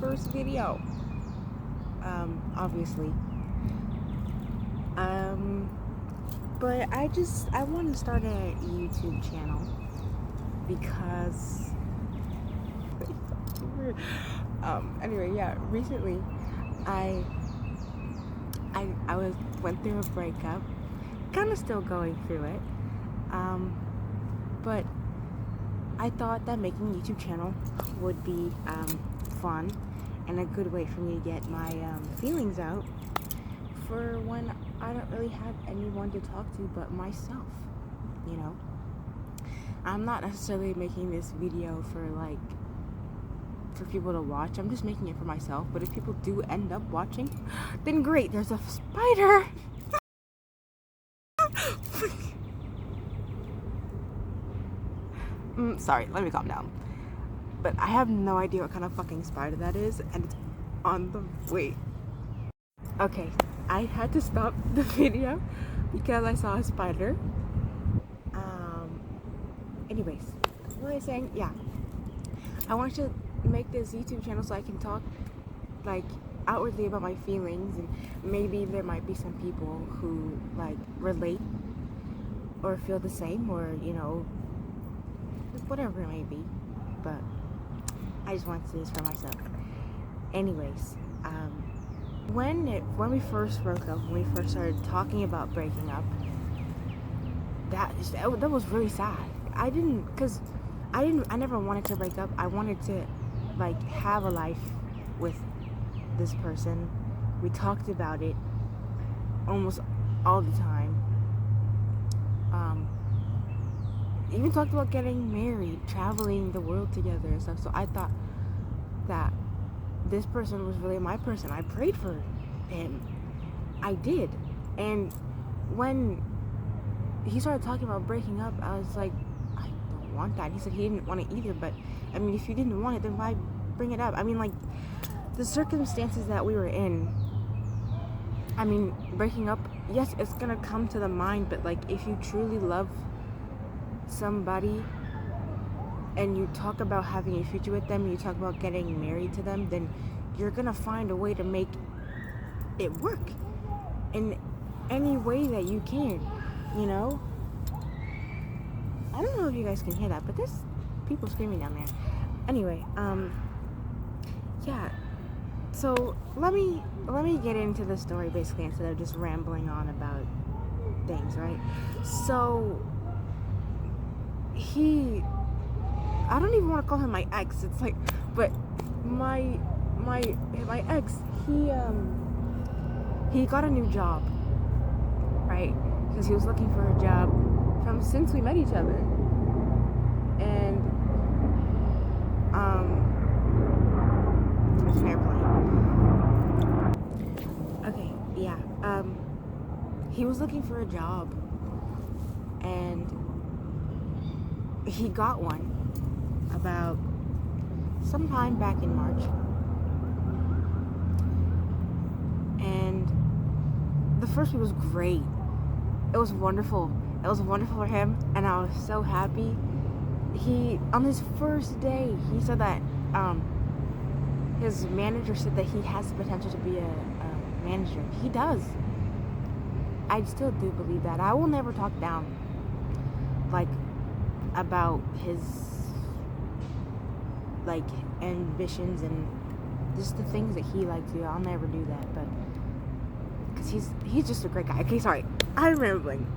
first video. Obviously. But I want to start a YouTube channel because anyway, yeah, recently I went through a breakup, kind of still going through it, but I thought that making a YouTube channel would be fun and a good way for me to get my feelings out for when I don't really have anyone to talk to but myself, you know. I'm not necessarily making this video for people to watch. I'm just making it for myself. But if people do end up watching, then great. There's a spider. Sorry, let me calm down. But I have no idea what kind of fucking spider that is, and it's on the way. Okay, I had to stop the video because I saw a spider. Anyways, what was I saying? Yeah, I want to make this YouTube channel so I can talk outwardly about my feelings, and maybe there might be some people who relate or feel the same, or you know, whatever it may be. But I just want to do this for myself. Anyways, when we first broke up, when we first started talking about breaking up, that was really sad. I never wanted to break up. I wanted to have a life with this person. We talked about it almost all the time. Even talked about getting married, traveling the world together and stuff. So I thought that this person was really my person. I prayed for him. I did. And when he started talking about breaking up, I was like, I don't want that. He said he didn't want it either, but I mean, if you didn't want it, then why bring it up? I mean, the circumstances that we were in, I mean, breaking up, yes, it's gonna come to the mind, but if you truly love somebody and you talk about having a future with them, and you talk about getting married to them, then you're gonna find a way to make it work in any way that you can, you know. I don't know if you guys can hear that, but there's people screaming down there. Anyway, yeah, so let me get into the story basically, instead of just rambling on about things, right? So I don't even want to call him my ex. It's but my ex, he got a new job, right? Because he was looking for a job since we met each other, and there's an airplane. Okay, yeah. He was looking for a job, and he got one about sometime back in March, and the first week was great. It was wonderful. It was wonderful for him, and I was so happy. On his first day, he said that his manager said that he has the potential to be a manager. He does. I still do believe that. I will never talk down about his ambitions and just the things that he likes to do. I'll never do that, but because he's just a great guy. Okay, sorry, I'm rambling.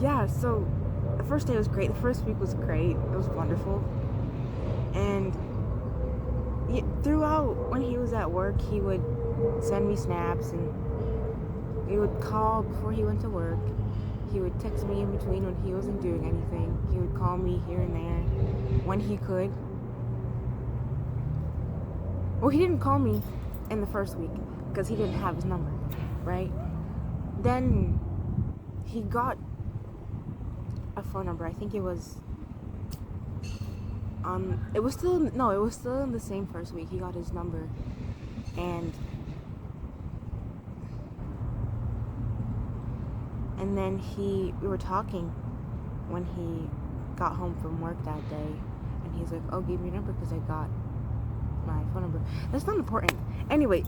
Yeah, so the first day was great. The first week was great. It was wonderful. And throughout, when he was at work, he would send me snaps, and he would call before he went to work. He would text me in between when he wasn't doing anything. He would call me here and there when he could. Well, he didn't call me in the first week because he didn't have his number, right? Then he got a phone number. I think it was still in the same first week. He got his number, and then we were talking when he got home from work that day, And he's like, oh, give me your number because I got my phone number. That's not important. Anyway,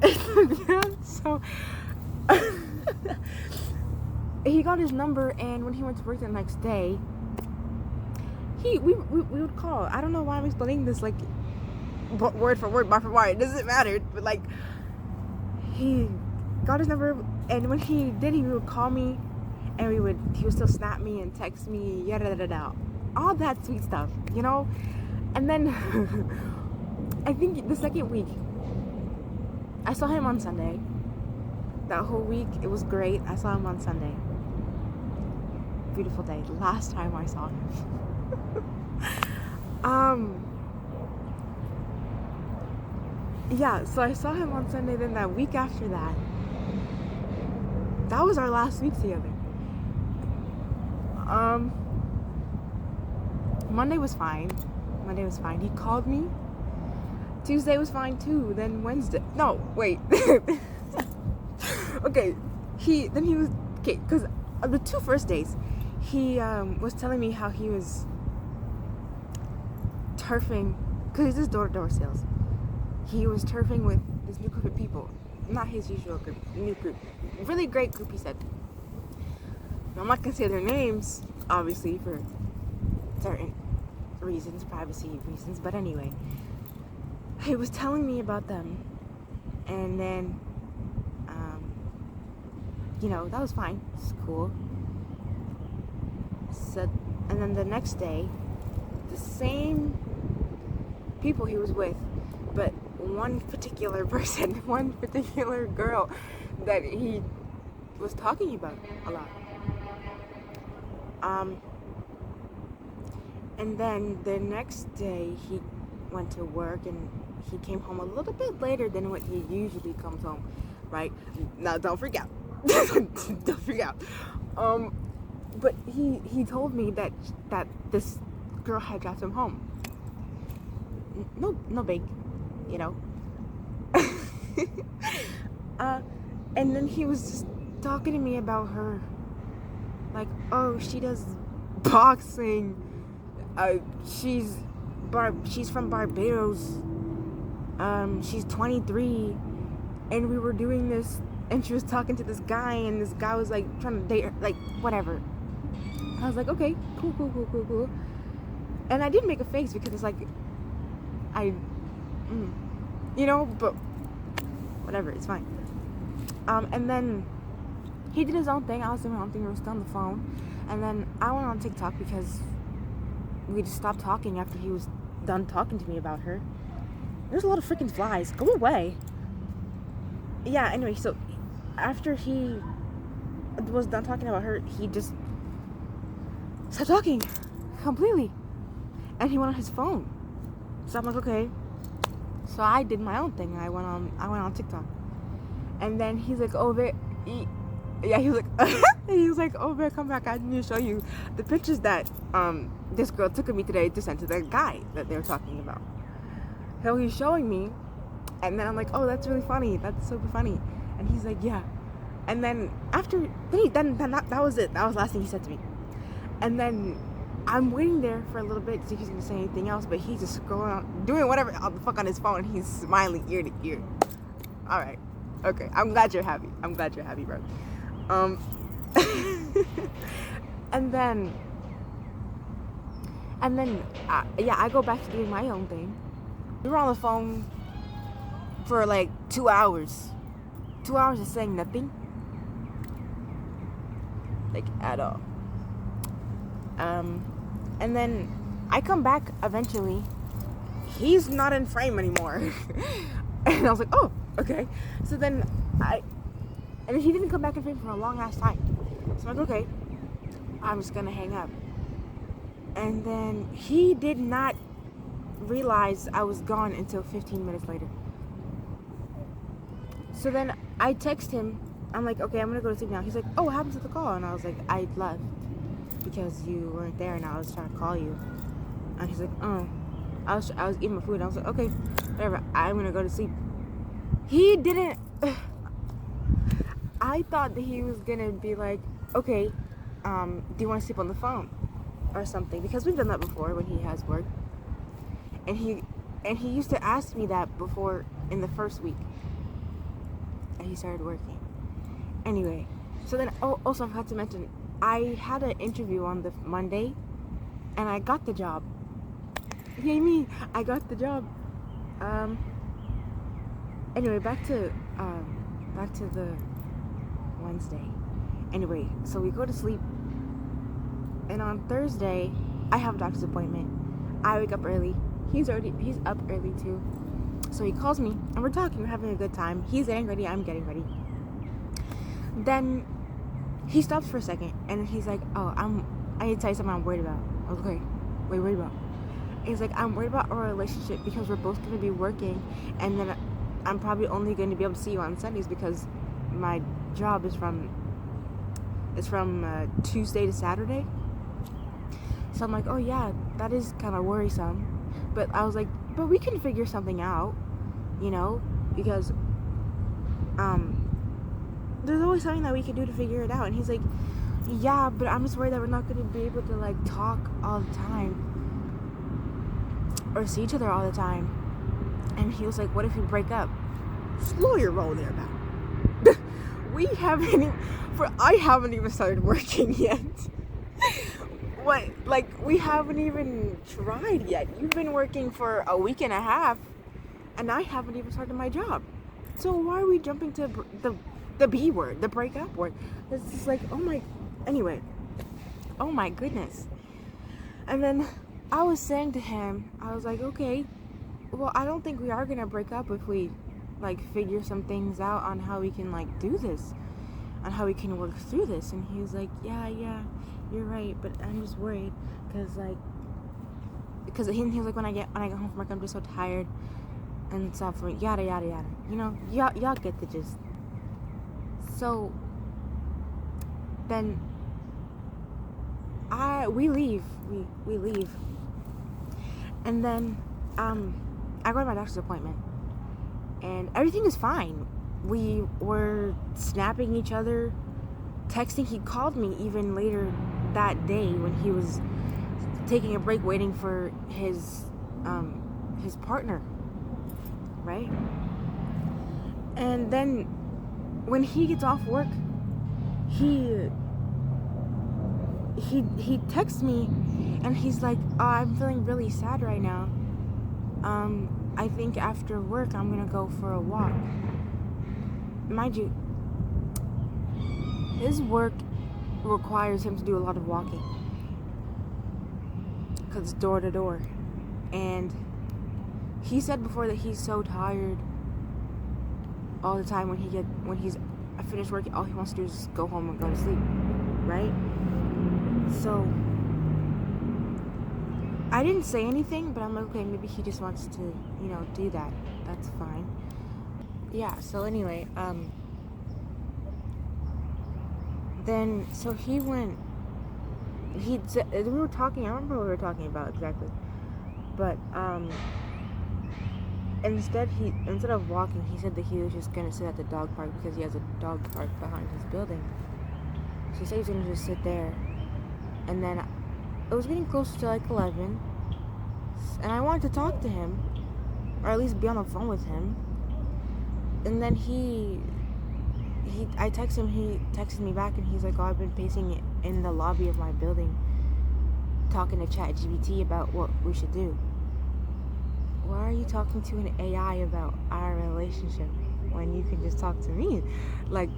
so he got his number, and when he went to work the next day, we would call. I don't know why I'm explaining this like word for word, bar for bar. It doesn't matter. But like, he got his number, and when he did, he would call me, and he would still snap me and text me, yada yada yada, all that sweet stuff, you know. And then I think the second week, I saw him on Sunday. That whole week, it was great. I saw him on Sunday. Beautiful day. The last time I saw him. Yeah, so I saw him on Sunday. Then that week after that, that was our last week together. Monday was fine. He called me. Tuesday was fine too. Then Wednesday. No, wait. Okay. Because the 2 first days, he was telling me how he was turfing, because he does door-to-door sales. He was turfing with this new group of people. Not his usual group, new group. Really great group, he said. I'm not going to say their names, obviously, for certain reasons, privacy reasons, but anyway. He was telling me about them, and then, that was fine. It's cool. So, and then the next day, the same people he was with, but one particular person, one particular girl that he was talking about a lot. And then the next day he went to work, and he came home a little bit later than what he usually comes home, right? Now don't freak out. Don't freak out. But he told me that this girl had dropped him home. No big, you know. And then he was just talking to me about her, like, oh, she does boxing. She's from Barbados. She's 23, and we were doing this, and she was talking to this guy, and this guy was like trying to date her, like whatever. I was like, okay, cool. And I didn't make a face because it's like, but whatever, it's fine. And then he did his own thing. I was doing my own thing. We were still on the phone, and then I went on TikTok because we just stopped talking after he was done talking to me about her. There's a lot of freaking flies. Go away. Yeah, anyway, so after he was done talking about her, he just stopped talking completely. And he went on his phone. So I'm like, okay. So I did my own thing. I went on TikTok. And then he's like, oh, he was like, oh, Bear, come back. I need to show you the pictures that this girl took of me today to send to the guy that they were talking about. So he's showing me, and then I'm like, oh, that's really funny. That's super funny. And he's like, yeah. And then that was it. That was the last thing he said to me. And then I'm waiting there for a little bit to see if he's gonna say anything else, but he's just scrolling on, doing whatever the fuck on his phone. He's smiling ear to ear. All right, okay. I'm glad you're happy, bro. And then I go back to doing my own thing. We were on the phone for like 2 hours. 2 hours of saying nothing, like at all. And then I come back eventually. He's not in frame anymore. And I was like, oh, okay. So then and he didn't come back in frame for a long ass time. So I'm like, okay, I'm just gonna hang up. And then he did not realize I was gone until 15 minutes later. So then I text him. I'm like, okay, I'm gonna go to sleep now. He's like, oh, what happened to the call? And I was like, I left because you weren't there, and I was trying to call you. And he's like, oh, I was eating my food. I was like, okay, whatever, I'm gonna go to sleep. He didn't. I thought that he was gonna be like, okay, do you want to sleep on the phone or something? Because we've done that before when he has work. And he used to ask me that before, in the first week that he started working. Anyway, so then, also I forgot to mention, I had an interview on the Monday, and I got the job. Yay me! I got the job. Anyway, back to the Wednesday. Anyway, so we go to sleep, and on Thursday, I have a doctor's appointment. I wake up early. He's up early too. So he calls me, and we're talking. We're having a good time. He's getting ready. I'm getting ready. Then he stops for a second, and he's like, "Oh, I need to tell you something I'm worried about." I was like, "Okay, what are you worried about?" And he's like, "I'm worried about our relationship because we're both going to be working, and then I'm probably only going to be able to see you on Sundays because my job is from Tuesday to Saturday." So I'm like, "Oh yeah, that is kind of worrisome." But I was like, "But we can figure something out, because there's always something that we can do to figure it out." And he's like, "Yeah, but I'm just worried that we're not going to be able to like talk all the time or see each other all the time." And he was like, "What if we break up?" Slow your roll there, man. I haven't even started working yet. What? Like, we haven't even tried yet. You've been working for a week and a half, and I haven't even started my job. So why are we jumping to the B word, the breakup word? It's just like, anyway, oh my goodness. And then I was saying to him, I was like, "Okay, well, I don't think we are gonna break up if we like figure some things out on how we can like do this, on how we can work through this." And he was like, yeah, you're right, but I'm just worried because he was like, when I get home from work, I'm just so tired and stuff, yada yada yada. Y'all get the gist. So then we leave, and then I go to my doctor's appointment, and everything is fine. We were snapping each other, texting. He called me even later that day when he was taking a break, waiting for his partner, right? And then when he gets off work, he texts me, and he's like, "Oh, I'm feeling really sad right now. I think after work I'm gonna go for a walk." Mind you, his work requires him to do a lot of walking because it's door to door, and he said before that he's so tired all the time. When he's finished working, all he wants to do is just go home and go to sleep, right? So I didn't say anything, but I'm like, okay, maybe he just wants to, do that. That's fine. Yeah, so anyway, then, so he went, we were talking, I don't remember what we were talking about exactly, but, instead of walking, he said that he was just gonna sit at the dog park because he has a dog park behind his building. So he said he was gonna just sit there, and then it was getting close to like 11, and I wanted to talk to him, or at least be on the phone with him. And then I texted him, he texted me back, and he's like, "Oh, I've been pacing in the lobby of my building, talking to ChatGPT about what we should do." Why are you talking to an AI about our relationship when you can just talk to me? Like,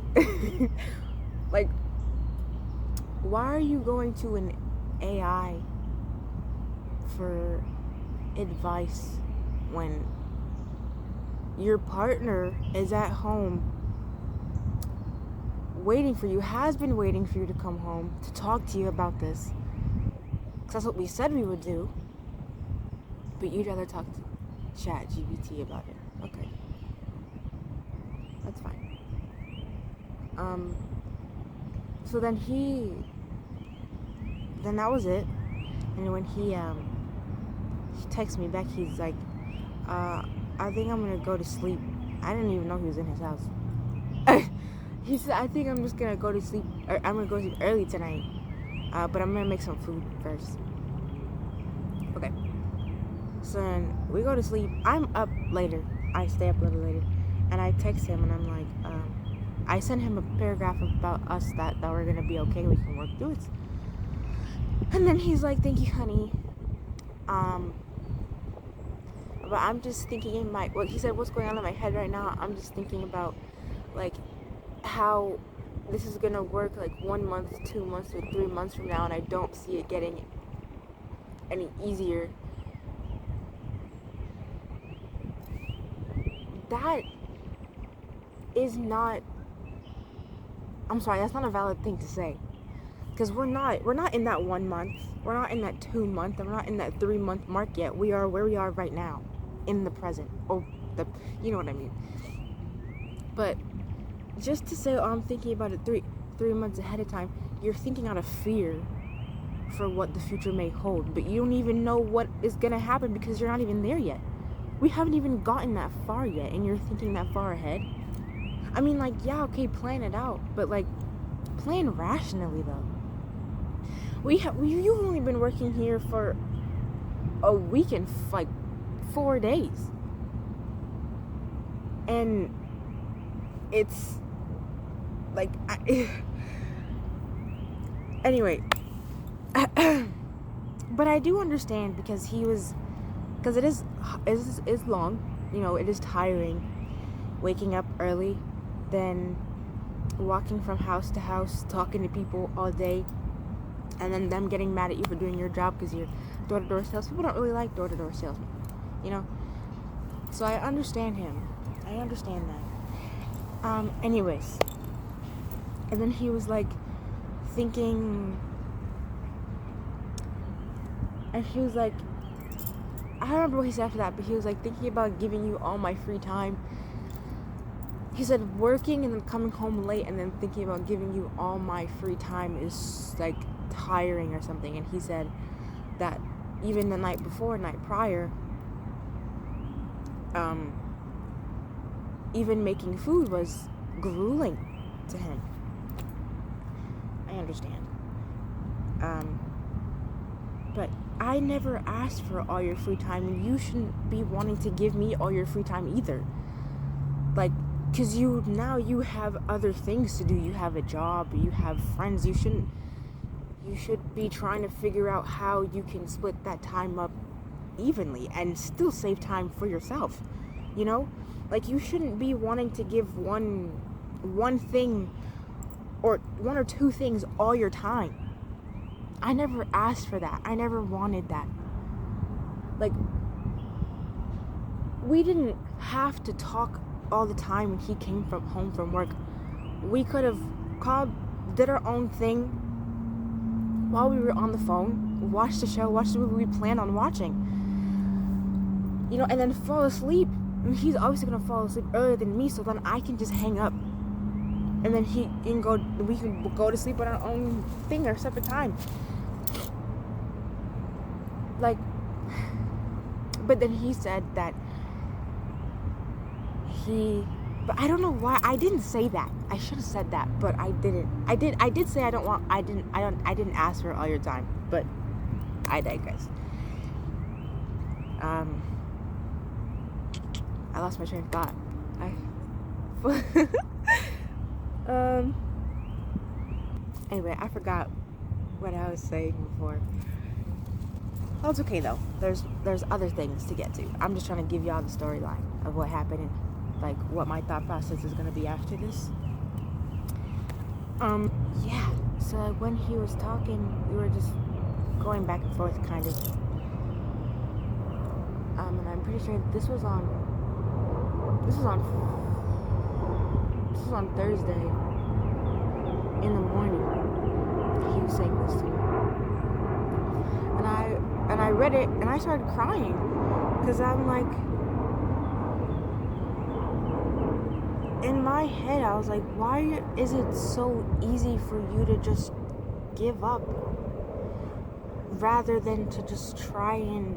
like, why are you going to an AI for advice when your partner is at home waiting for you, has been waiting for you to come home to talk to you about this? Because that's what we said we would do. But you'd rather talk to ChatGPT about it. Okay. That's fine. So then that was it. And when he texted me back, he's like, "I think I'm gonna go to sleep." I didn't even know he was in his house. He said, "I think I'm just gonna go to sleep, or I'm gonna go to sleep early tonight, but I'm gonna make some food first." Okay. So then we go to sleep. I'm up later. I stay up a little later. And I text him and I'm like, I sent him a paragraph about us that we're going to be okay. We can work through it. And then he's like, thank you, honey. But I'm just thinking in my, well, he said, what's going on in my head right now? I'm just thinking about, like, how this is going to work, like, 1 month, 2 months, or 3 months from now, and I don't see it getting any easier. That is not, I'm sorry, that's not a valid thing to say. Because we're not in that 1 month. We're not in that 2 month. And we're not in that 3 month mark yet. We are where we are right now, in the present. You know what I mean. But just to say, I'm thinking about it three months ahead of time. You're thinking out of fear for what the future may hold. But you don't even know what is gonna happen because you're not even there yet. We haven't even gotten that far yet, and you're thinking that far ahead. I mean, like, yeah, okay, plan it out, but like, plan rationally though. You've only been working here for a week and like 4 days. And it's like, anyway. But I do understand because it is long, you know, it is tiring waking up early, then walking from house to house, talking to people all day, and then them getting mad at you for doing your job because you're door-to-door sales. People don't really like door-to-door salesmen, you know? So I understand him. I understand that. Anyways. And then he was like thinking, and he was like, I don't remember what he said after that, but he was like thinking about giving you all my free time. He said working and then coming home late and then thinking about giving you all my free time is like tiring or something. And he said that even the night prior, even making food was grueling to him. I understand. But I never asked for all your free time, and you shouldn't be wanting to give me all your free time either. Like, because you have other things to do. You have a job, you have friends. You should be trying to figure out how you can split that time up evenly and still save time for yourself, you know? Like, you shouldn't be wanting to give one thing or one or two things all your time. I never asked for that. I never wanted that. Like, we didn't have to talk all the time when he came home from work. We could have called, did our own thing while we were on the phone, watched the show, watched the movie we planned on watching, you know, and then fall asleep. I mean, he's obviously gonna fall asleep earlier than me, so then I can just hang up, and then we can go to sleep on our own thing or separate time. Like, but then he said that but I don't know why I didn't say that. I should have said that, but I didn't. I did say I didn't ask for all your time, but I digress. I lost my train of thought. Anyway, I forgot what I was saying before. Well, it's okay though. There's other things to get to. I'm just trying to give y'all the storyline of what happened and like what my thought process is gonna be after this. Yeah. So when he was talking, we were just going back and forth, kind of. And I'm pretty sure this was on Thursday in the morning. He was saying this to me, and I read it and I started crying because I'm like, in my head I was like, why is it so easy for you to just give up rather than to just try and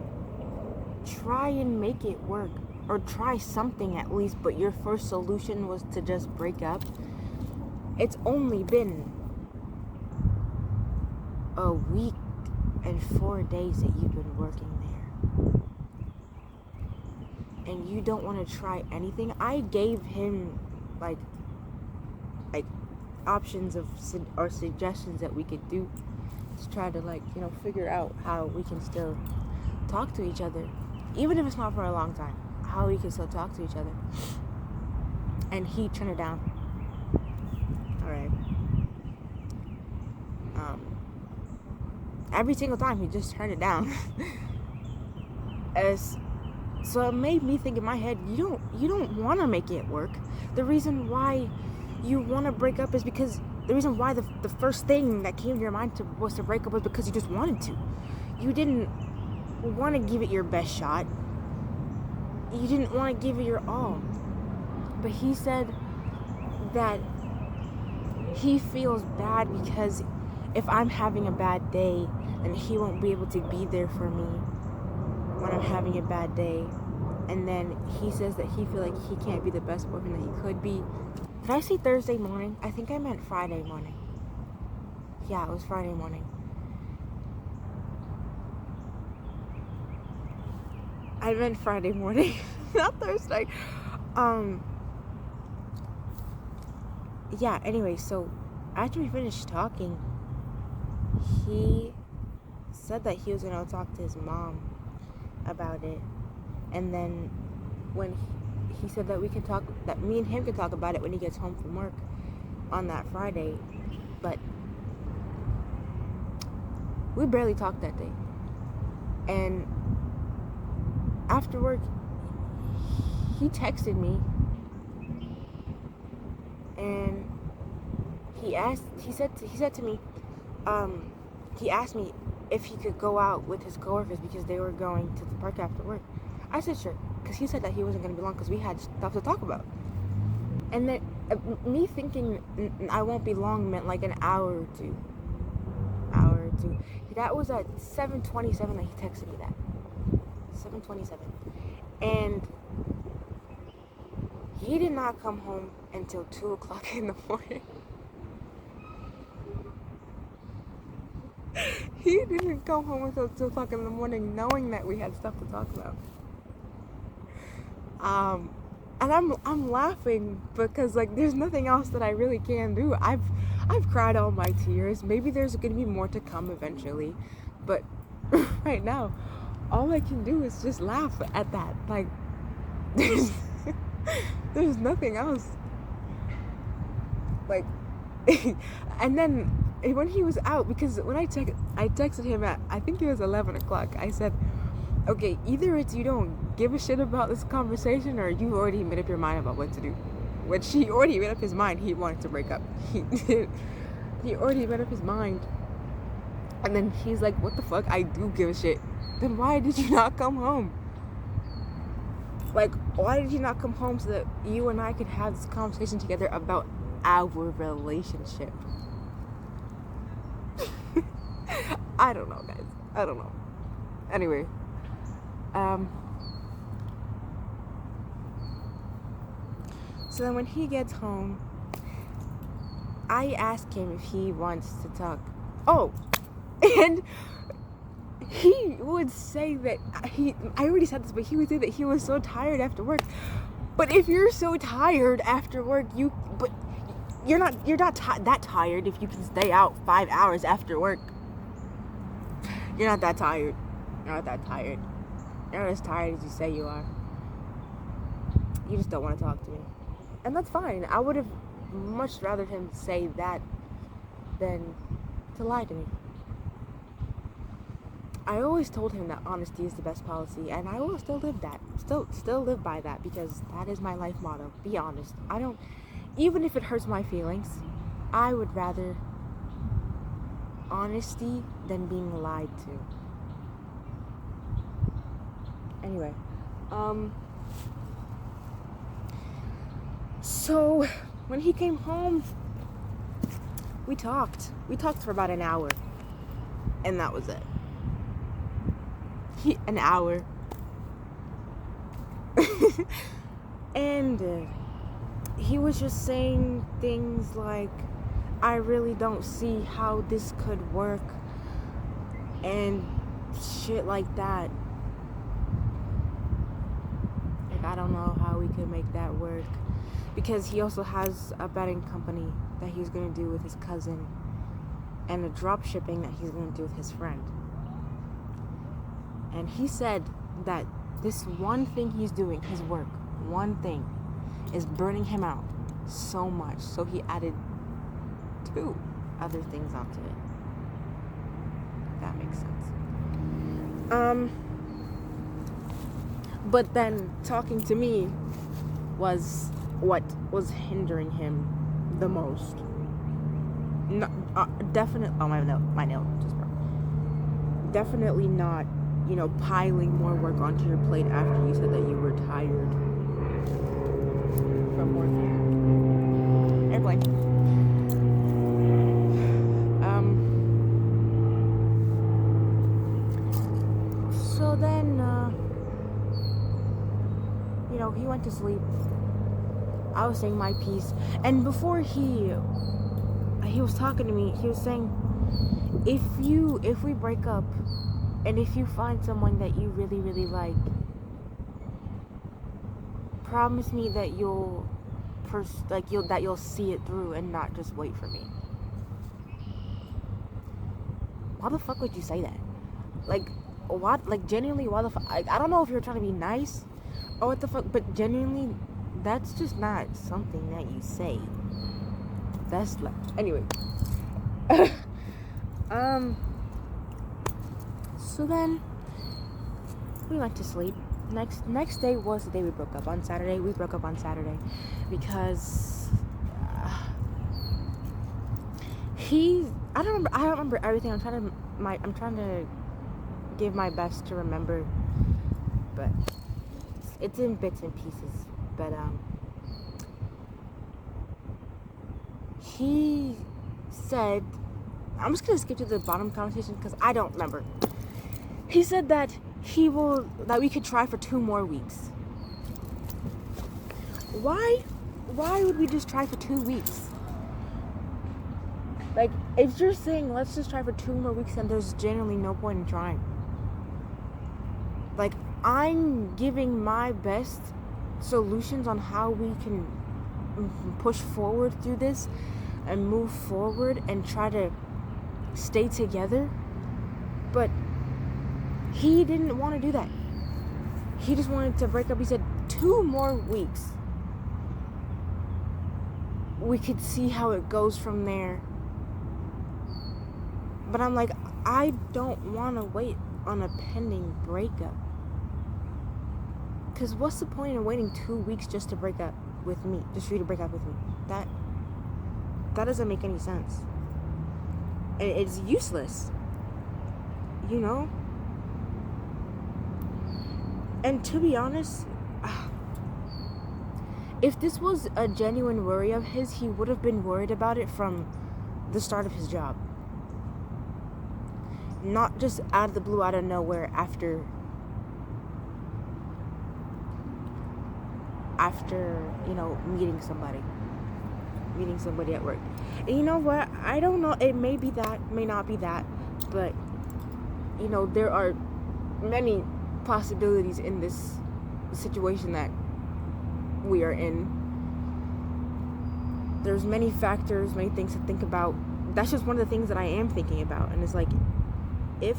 make it work, or try something at least, but your first solution was to just break up? It's only been a week and 4 days that you've been working there. and you don't want to try anything, I gave him like options of or suggestions that we could do to try to figure out how we can still talk to each other, even if it's not for a long time, how we can still talk to each other. And he turned it down. All right. Every single time he just turned it down. So it made me think in my head, you don't want to make it work. The reason why you want to break up is because the reason why the first thing that came to your mind was to break up was because you just wanted to. You didn't want to give it your best shot. You didn't want to give it your all. But he said that he feels bad because if I'm having a bad day, then he won't be able to be there for me when I'm having a bad day. And then he says that he feels like he can't be the best boyfriend that he could be. Did I say Thursday morning? I think I meant Friday morning. Yeah, it was Friday morning. I meant Friday morning, not Thursday. Yeah, anyway, so after we finished talking, he said that he was going to talk to his mom about it. And then when he said that that me and him can talk about it when he gets home from work on that Friday. But we barely talked that day. And after work, he texted me and he said to me, he asked me if he could go out with his coworkers because they were going to the park after work. I said sure, because he said that he wasn't going to be long because we had stuff to talk about. And then me thinking I won't be long meant like an hour or two. That was at 7:27 that he texted me that. 7:27. And he did not come home until 2 o'clock in the morning. He didn't come home until 2 o'clock in the morning knowing that we had stuff to talk about. And I'm laughing because there's nothing else that I really can do. I've cried all my tears. Maybe there's gonna be more to come eventually, but right now, all I can do is just laugh at that. There's nothing else. And then when he was out, because when I texted him at, I think it was 11 o'clock, I said, okay, either it's you don't give a shit about this conversation or you already made up your mind about what to do. Which he already made up his mind. He wanted to break up. He already made up his mind. And then he's like, what the fuck? I do give a shit. Then why did you not come home? Why did you not come home so that you and I could have this conversation together about our relationship? I don't know, guys. I don't know. Anyway. So then when he gets home, I ask him if he wants to talk. Oh, and he would say that I already said this, but he would say that he was so tired after work. But if you're so tired after work, you're not that tired if you can stay out 5 hours after work. You're not that tired. You're not that tired. You're not as tired as you say you are. You just don't want to talk to me. And that's fine. I would have much rather him say that than to lie to me. I always told him that honesty is the best policy, and I will still live that. Still live by that, because that is my life motto. Be honest. Even if it hurts my feelings, I would rather honesty than being lied to. Anyway, so when he came home, we talked for about an hour, and that was it. An hour. And he was just saying things like, I really don't see how this could work, and shit like that. And like, I don't know how we could make that work. Because he also has a betting company that he's going to do with his cousin, and a drop shipping that he's going to do with his friend. And he said that this one thing he's doing, his work, one thing, is burning him out so much. So he added 2 other things onto it. If that makes sense. But then talking to me was what was hindering him the most. Not, definitely. Oh, my nail just broke. Definitely not, piling more work onto your plate after you said that you were tired from working. Airplane. So then, he went to sleep. I was saying my piece, and before he was talking to me, he was saying, if we break up, and if you find someone that you really, really like, promise me that you'll see it through and not just wait for me. Why the fuck would you say that? Like, what? Like, genuinely, why the fuck? I don't know if you're trying to be nice or what the fuck, but genuinely, that's just not something that you say. That's like, anyway. So then we went to sleep. Next day was the day we broke up. On Saturday, we broke up on Saturday because I don't remember everything. I'm trying to give my best to remember, but it's in bits and pieces. But he said, I'm just gonna skip to the bottom conversation because I don't remember. He said that we could try for 2 more weeks. Why would we just try for 2 weeks? Like, if you're saying let's just try for 2 more weeks, then there's generally no point in trying. Like, I'm giving my best solutions on how we can push forward through this and move forward and try to stay together, but he didn't want to do that. He just wanted to break up. He said 2 more weeks. We could see how it goes from there. But I'm like, I don't want to wait on a pending breakup. Because what's the point in waiting 2 weeks just to break up with me? Just for you to break up with me? That doesn't make any sense. And it's useless. And to be honest, if this was a genuine worry of his, he would have been worried about it from the start of his job. Not just out of the blue, out of nowhere, after meeting somebody at work. And you know what? I don't know. It may be that, may not be that, but there are many possibilities in this situation that we are in. There's many factors, many things to think about. That's just one of the things that I am thinking about, and it's like, if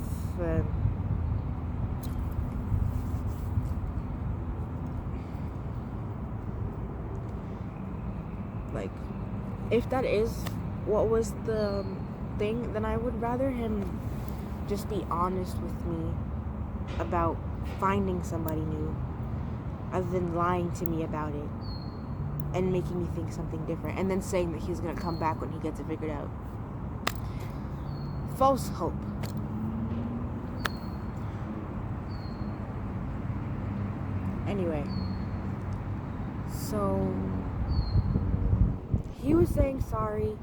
if that is what was the thing, then I would rather him just be honest with me about finding somebody new, other than lying to me about it and making me think something different, and then saying that he's gonna come back when he gets it figured out. False hope. Anyway, so he was saying sorry.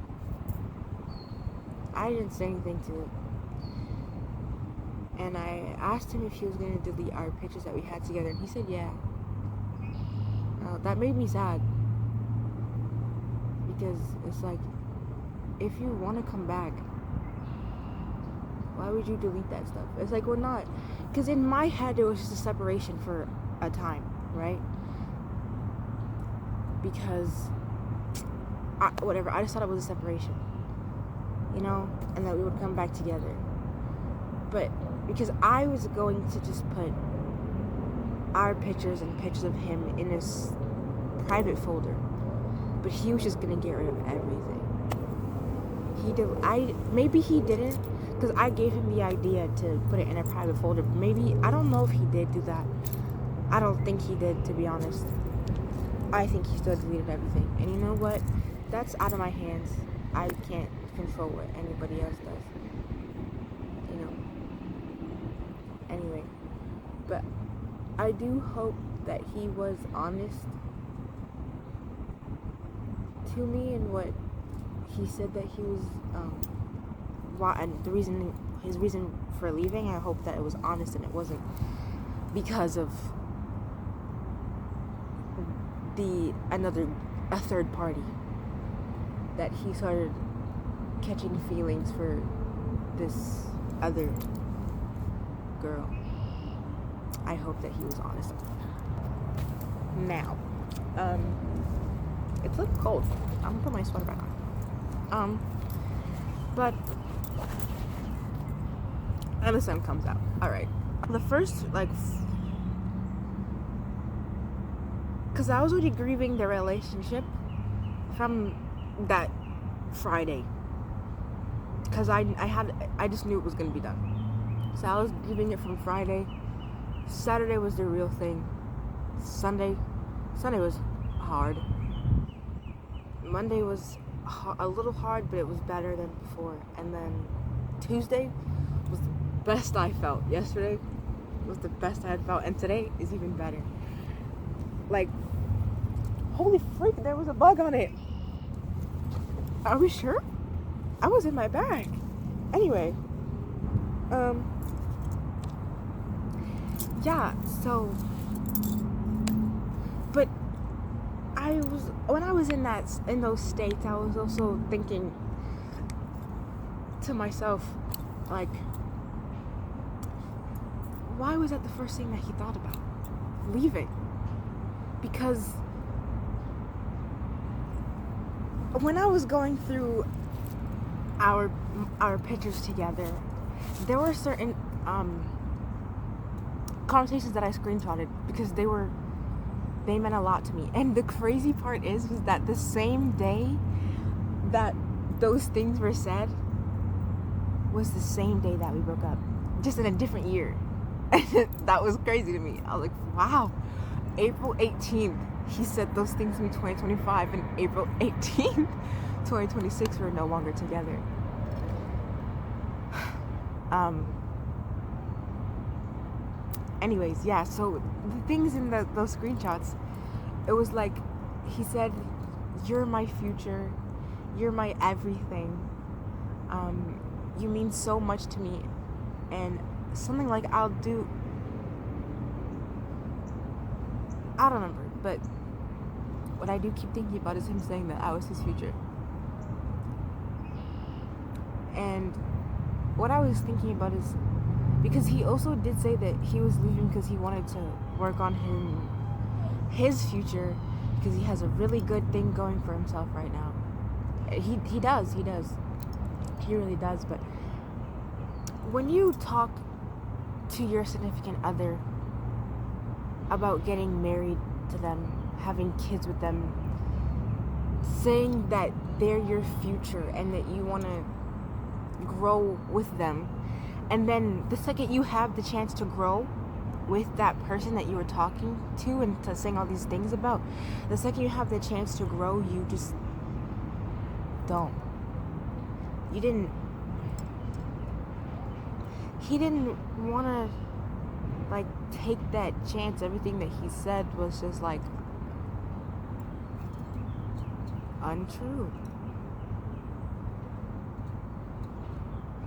I didn't say anything to him. And I asked him if he was going to delete our pictures that we had together, and he said yeah. That made me sad. Because it's like, if you want to come back, why would you delete that stuff? It's like, we're not. Because in my head, it was just a separation for a time, right? because whatever, I just thought it was a separation, you know, and that we would come back together. But because I was going to just put our pictures and pictures of him in his private folder, but he was just gonna get rid of everything. Maybe he didn't, because I gave him the idea to put it in a private folder. Maybe, I don't know if he did do that. I don't think he did, to be honest. I think he still deleted everything. And you know what? That's out of my hands. I can't control what anybody else does. You know. Anyway. But I do hope that he was honest to me in what he said that he was, and his reason for leaving. I hope that it was honest and it wasn't because of a third party, that he started catching feelings for this other girl. I hope that he was honest. Now, it's a little cold. I'm gonna put my sweater back on. But and the sun comes out. All right. The first, because I was already grieving the relationship from that Friday, because I just knew it was gonna be done. So I was grieving it from Friday. Saturday was the real thing. Sunday was hard. Monday was a little hard, but it was better than before. And then Tuesday was the best I felt. Yesterday was the best I had felt, and today is even better. Holy freak, there was a bug on it. Are we sure? I was in my bag. Anyway, yeah, so, but when I was in those states, I was also thinking to myself, why was that the first thing that he thought about? Leaving. Because when I was going through our pictures together, there were certain conversations that I screenshotted because they meant a lot to me. And the crazy part was that the same day that those things were said was the same day that we broke up, just in a different year. That was crazy to me. I was like, wow, April 18th he said those things to me. 2025, and April 18th 2026 we're no longer together. Anyways, yeah, so the things in those screenshots, it was like, he said, you're my future, you're my everything, you mean so much to me, and something like, I don't remember, but what I do keep thinking about is him saying that I was his future. And what I was thinking about is, because he also did say that he was leaving because he wanted to work on his future, because he has a really good thing going for himself right now. He does. He really does. But when you talk to your significant other about getting married to them, having kids with them, saying that they're your future and that you want to grow with them, and then the second you have the chance to grow with that person that you were talking to and to saying all these things about, the second you have the chance to grow, you just don't. He didn't want to take that chance. Everything that he said was just untrue.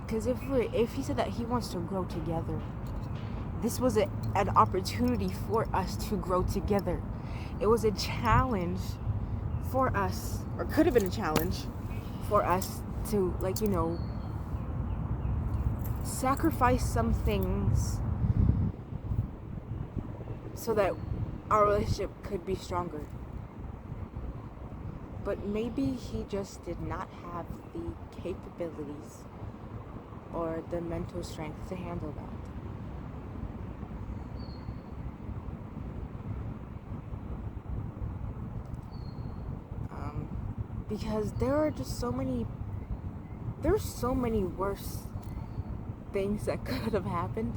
Because if he said that he wants to grow together, this was an opportunity for us to grow together. It was a challenge for us, or could have been a challenge for us to, sacrifice some things so that our relationship could be stronger. But maybe he just did not have the capabilities or the mental strength to handle that. Because there's so many worse things that could have happened.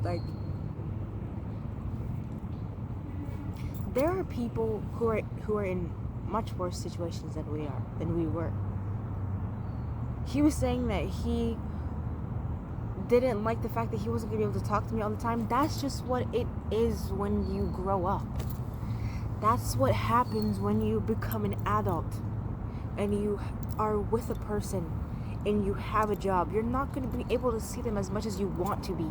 Like, there are people who are in much worse situations than we were. He was saying that he didn't like the fact that he wasn't going to be able to talk to me all the time. That's just what it is when you grow up. That's what happens when you become an adult and you are with a person and you have a job. You're not going to be able to see them as much as you want to be.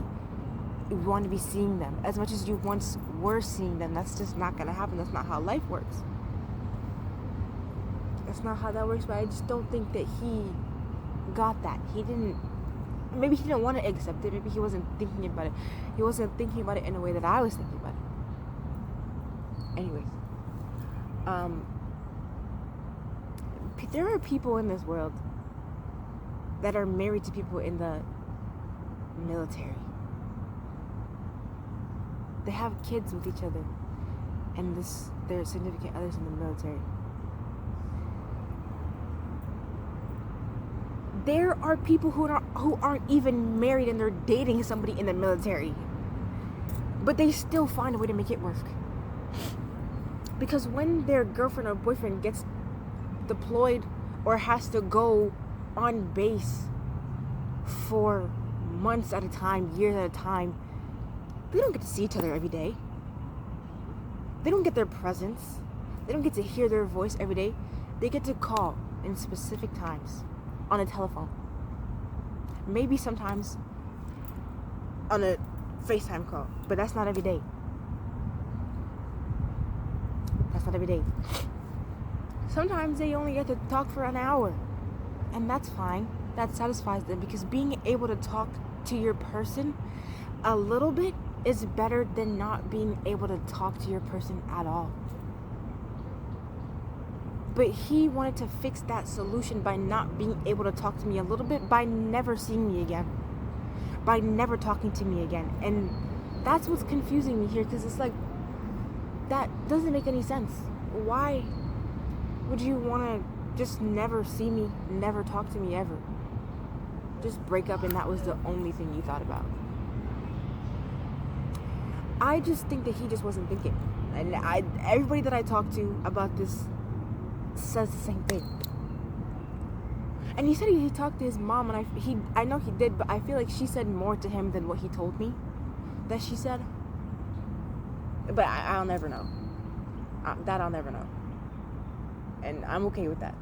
You want to be seeing them as much as you once were seeing them. That's just not going to happen. That's not how life works. That's not how that works. But I just don't think that he got that. Maybe he didn't want to accept it. Maybe he wasn't thinking about it. He wasn't thinking about it in a way that I was thinking about it. Anyways, there are people in this world that are married to people in the military. They have kids with each other, and their significant others in the military. There are people who aren't even married and they're dating somebody in the military, but they still find a way to make it work. Because when their girlfriend or boyfriend gets deployed or has to go on base for months at a time, years at a time, they don't get to see each other every day. They don't get their presence. They don't get to hear their voice every day. They get to call in specific times on a telephone. Maybe sometimes on a FaceTime call, but that's not every day. That's not every day. Sometimes they only get to talk for an hour, and that's fine. That satisfies them, because being able to talk to your person a little bit is better than not being able to talk to your person at all. But he wanted to fix that solution by not being able to talk to me a little bit, by never seeing me again, by never talking to me again. And that's what's confusing me here, because it's like, that doesn't make any sense. Why would you want to just never see me, never talk to me ever? Just break up and that was the only thing you thought about. I just think that he just wasn't thinking. And everybody that I talk to about this says the same thing. And he said he talked to his mom, and I know he did, but I feel like she said more to him than what he told me that she said. But I'll never know. That I'll never know. And I'm okay with that.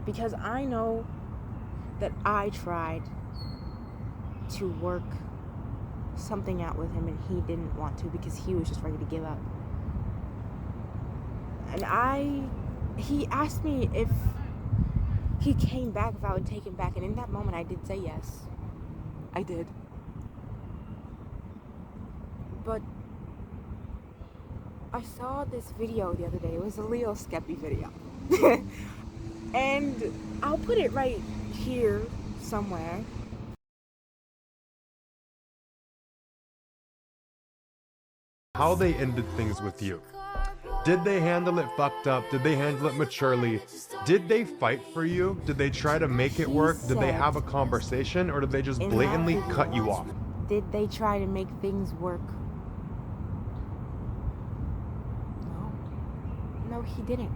Because I know that I tried to work something out with him and he didn't want to, because he was just ready to give up. And he asked me if he came back, if I would take him back. And in that moment, I did say yes. I did. But I saw this video the other day. It was a Leo Skeppy video. And I'll put it right here somewhere. How they ended things with you. Did they handle it fucked up? Did they handle it maturely? Did they fight for you? Did they try to make it work? Did they have a conversation? Or did they just blatantly cut you off? Did they try to make things work? No, he didn't.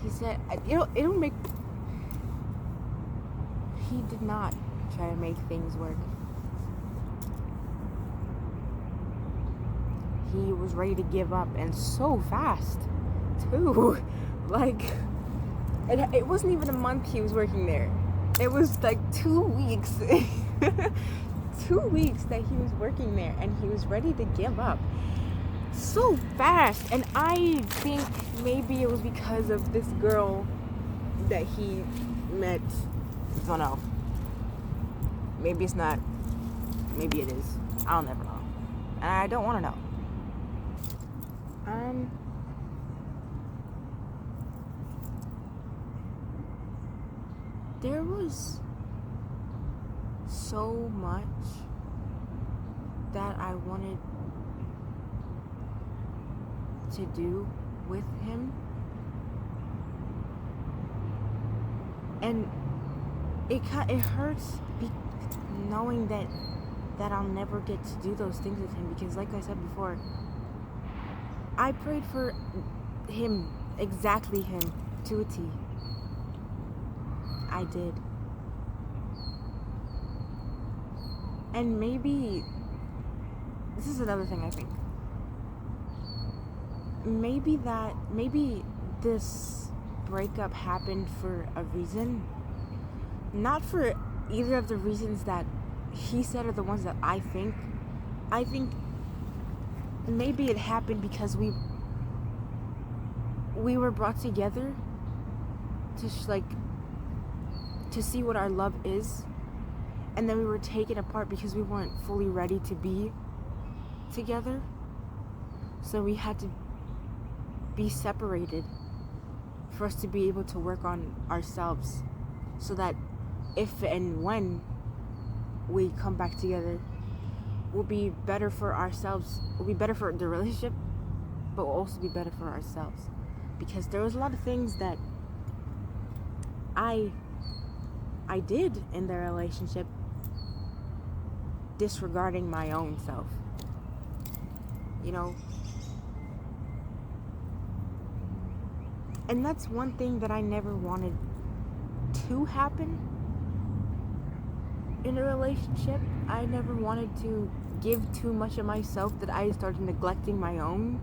He said, it'll make... He did not try to make things work. He was ready to give up, and so fast, too. Like, it wasn't even a month he was working there. It was like 2 weeks. 2 weeks that he was working there, and he was ready to give up. So fast. And I think maybe it was because of this girl that he met. I don't know. Maybe it's not. Maybe it is. I'll never know. And I don't want to know. there was so much that I wanted to do with him, and it hurts knowing that I'll never get to do those things with him, because like I said before, I prayed for him, exactly him, to a T. I did. And maybe this is another thing I think. Maybe this breakup happened for a reason. Not for either of the reasons that he said or the ones that I think. I think maybe it happened because we were brought together to see what our love is, and then we were taken apart because we weren't fully ready to be together. So we had to be separated for us to be able to work on ourselves, so that if and when we come back together, we'll be better for ourselves. We'll be better for the relationship, but we'll also be better for ourselves. Because there was a lot of things that I did in the relationship, disregarding my own self. You know? And that's one thing that I never wanted to happen in a relationship. I never wanted to give too much of myself that I started neglecting my own.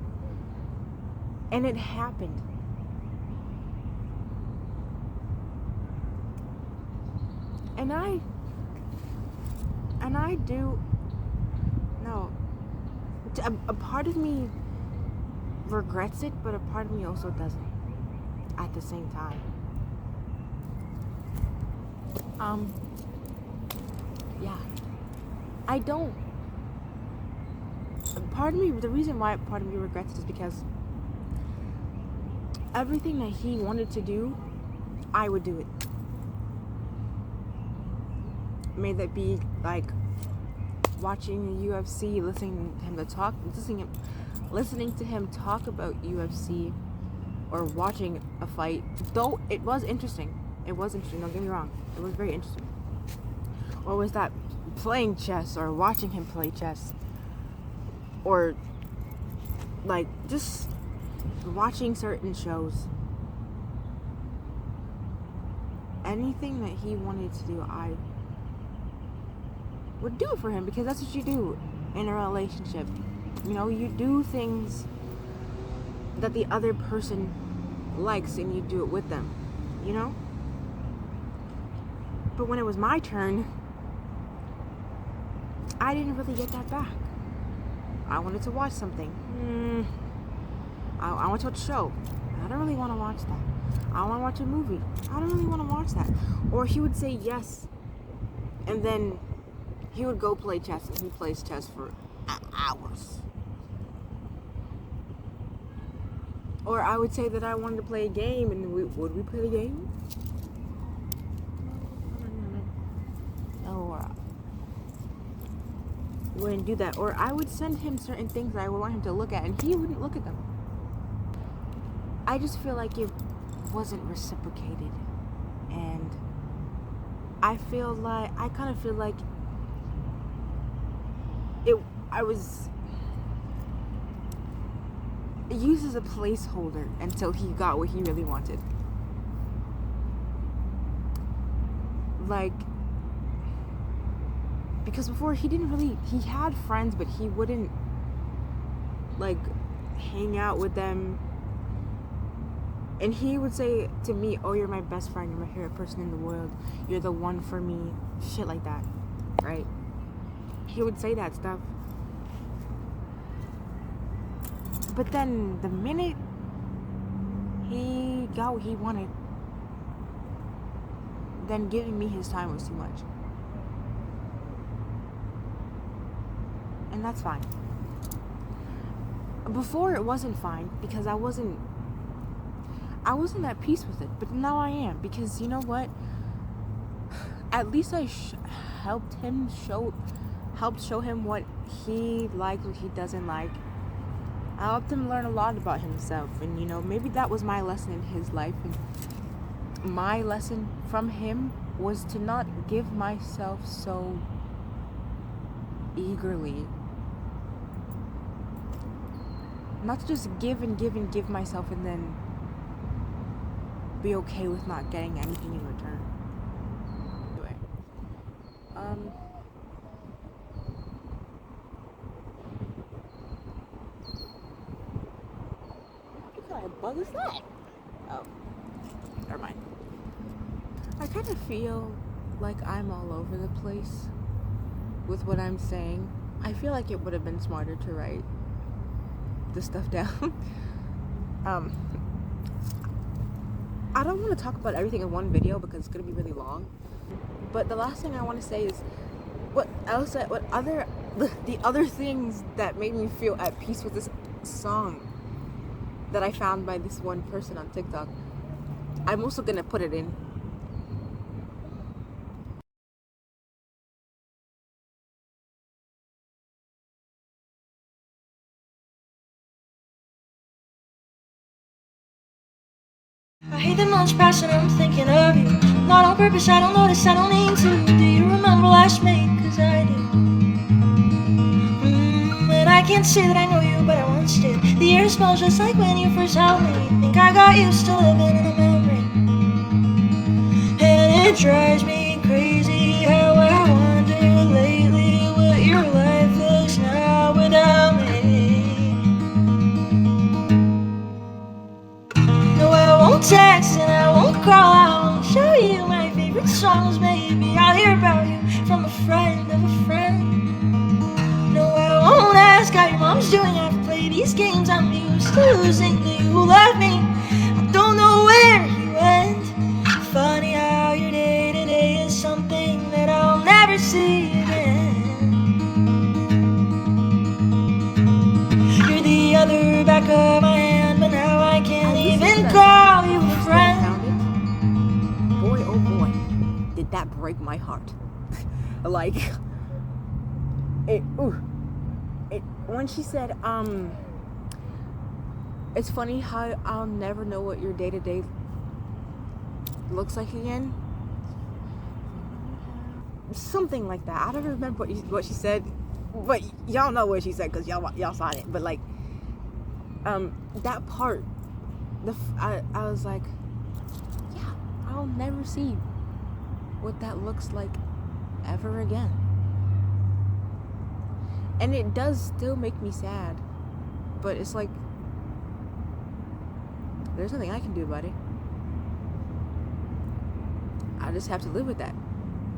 And it happened. And I do, no, a part of me regrets it, but a part of me also doesn't at the same time. Yeah, I don't, part of me, the reason why part of me regrets it is because everything that he wanted to do, I would do it. May that be like watching the UFC, listening to him talk about UFC, or watching a fight. Though it was interesting. Don't get me wrong. It was very interesting. Or was that playing chess, or watching him play chess, or like just watching certain shows. Anything that he wanted to do, I would do it for him, because that's what you do in a relationship. You know, you do things that the other person likes, and you do it with them, you know? But when it was my turn, I didn't really get that back. I wanted to watch something. I want to watch a show. I don't really want to watch that. I want to watch a movie. I don't really want to watch that. Or he would say yes, and then he would go play chess, and he plays chess for hours. Or I would say that I wanted to play a game, and would we play the game? No, we wouldn't do that. Or I would send him certain things that I would want him to look at, and he wouldn't look at them. I just feel like it wasn't reciprocated, and I kind of feel like I was used as a placeholder until he got what he really wanted. Like, because before he had friends, but he wouldn't like hang out with them. And he would say to me, "Oh, you're my best friend, you're my favorite person in the world, you're the one for me," shit like that, right? He would say that stuff. But then the minute he got what he wanted, then giving me his time was too much. And that's fine. Before it wasn't fine, because I wasn't at peace with it. But now I am, because you know what? at least I helped show him what he likes, what he doesn't like. I helped him learn a lot about himself, and you know, maybe that was my lesson in his life, and my lesson from him was to not give myself so eagerly. Not to just give and give and give myself and then be okay with not getting anything in return. Anyway, what kind of bug is that? Oh, never mind. I kind of feel like I'm all over the place with what I'm saying. I feel like it would have been smarter to write the stuff down. I don't want to talk about everything in one video because it's gonna be really long. But the last thing I want to say is the other things that made me feel at peace with this song that I found by this one person on TikTok. I'm also gonna put it in. I hate the much passion, I'm thinking of you. Not on purpose, I don't notice, I don't mean to. Do you remember last May? Cause I do. And I can't say that I know you, but I once did. The air smells just like when you first held me. Think I got used to living in a memory. And it drives me crazy how I wonder lately what your life looks now without me. No, I won't text and I won't call, I won't show you my favorite songs. Maybe I'll hear about you from a friend of a friend. No, I won't ask how your mom's doing. I have to play these games I'm used to losing. Do you love me? I don't know where you went. Funny how your day-to-day is something that I'll never see again. You're the other back of my hand, but now I can't even call you a friend. Boy, oh boy, did that break my heart. Like, when she said, it's funny how I'll never know what your day-to-day looks like again. Something like that. I don't remember what she said, but y'all know what she said because y'all saw it. But like, that part, I was like, yeah, I'll never see what that looks like ever again. And it does still make me sad, but it's like, there's nothing I can do about it. I just have to live with that,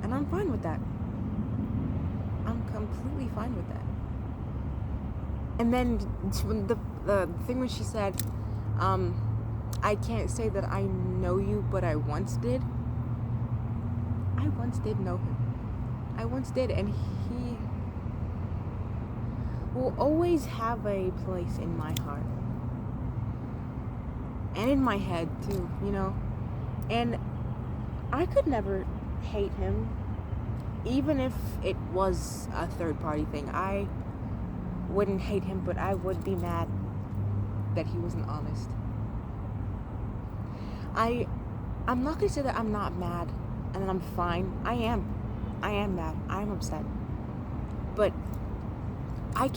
and I'm fine with that. I'm completely fine with that. And then the thing when she said, I can't say that I know you, but I once did. I once did know him. I once did, and he will always have a place in my heart. And in my head, too, you know? And I could never hate him, even if it was a third-party thing. I wouldn't hate him, but I would be mad that he wasn't honest. I'm not gonna say that I'm not mad and that I'm fine. I am mad. I am upset. But I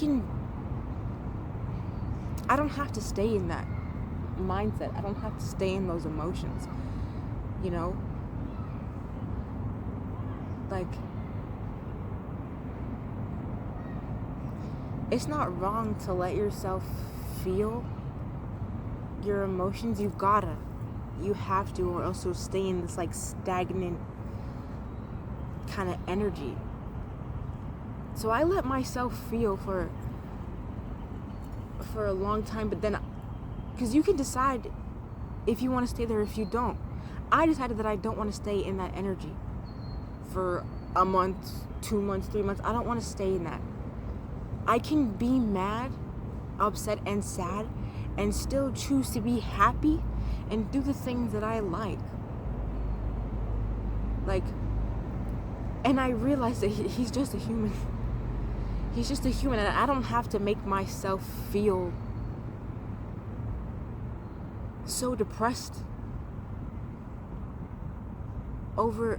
don't have to stay in that mindset. I don't have to stay in those emotions. You know? Like, it's not wrong to let yourself feel your emotions. You have to, or else you'll stay in this like stagnant kind of energy. So I let myself feel for a long time, but then, because you can decide if you want to stay there, if you don't. I decided that I don't want to stay in that energy for a month, 2 months, 3 months. I don't want to stay in that. I can be mad, upset, and sad, and still choose to be happy and do the things that I like. Like, And I realized that he's just a human. He's just a human, and I don't have to make myself feel so depressed over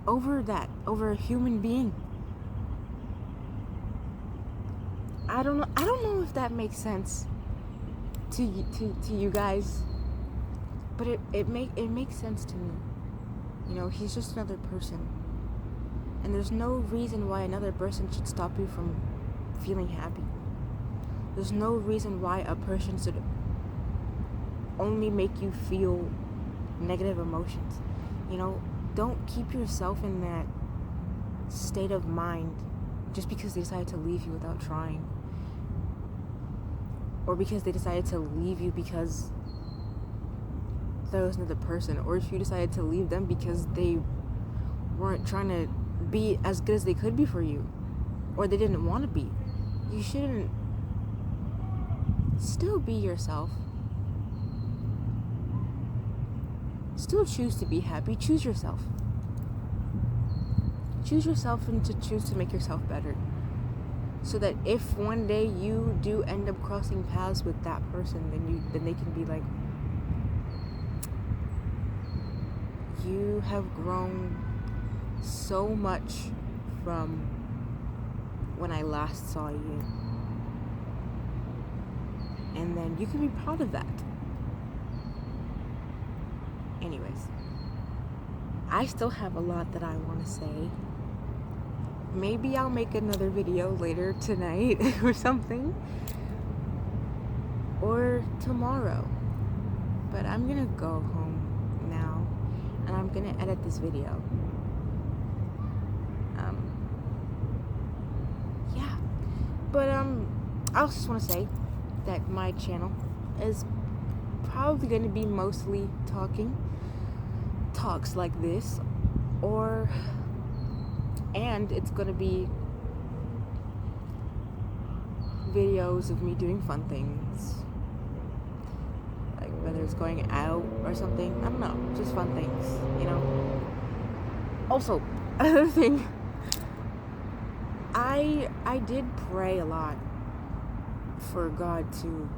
a human being. I don't know if that makes sense to you guys, but it makes sense to me. You know, he's just another person, and there's no reason why another person should stop you from feeling happy. There's no reason why a person should only make you feel negative emotions. You know, don't keep yourself in that state of mind just because they decided to leave you without trying, or because they decided to leave you because there was another person, or if you decided to leave them because they weren't trying to be as good as they could be for you, or they didn't want to be. You shouldn't. Still be yourself. Still choose to be happy. Choose yourself. Choose yourself, and to choose to make yourself better, so that if one day you do end up crossing paths with that person, then they can be like, you have grown so much from when I last saw you, and then you can be proud of that. Anyways, I still have a lot that I want to say. Maybe I'll make another video later tonight or something, or tomorrow, but I'm gonna go home now, and I'm gonna edit this video. Yeah, but I also just want to say that my channel is probably going to be mostly talks like this, and it's going to be videos of me doing fun things, like whether it's going out or something. I don't know, just fun things, you know. Also, another thing, I did pray a lot for God to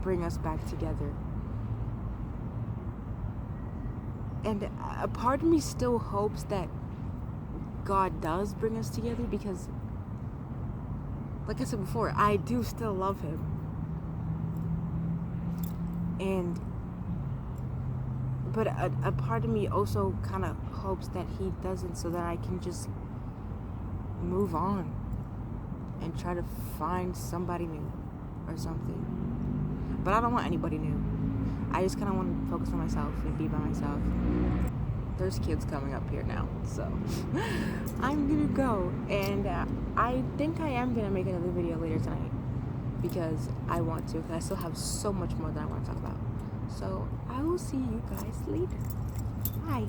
bring us back together, and a part of me still hopes that God does bring us together, because like I said before, I do still love him, but a part of me also kind of hopes that he doesn't, so that I can just move on and try to find somebody new or something. But I don't want anybody new. I just kind of want to focus on myself and be by myself. There's kids coming up here now, so I'm gonna go, and I think I am gonna make another video later tonight, because I want to, because I still have so much more that I want to talk about. So I will see you guys later. Bye.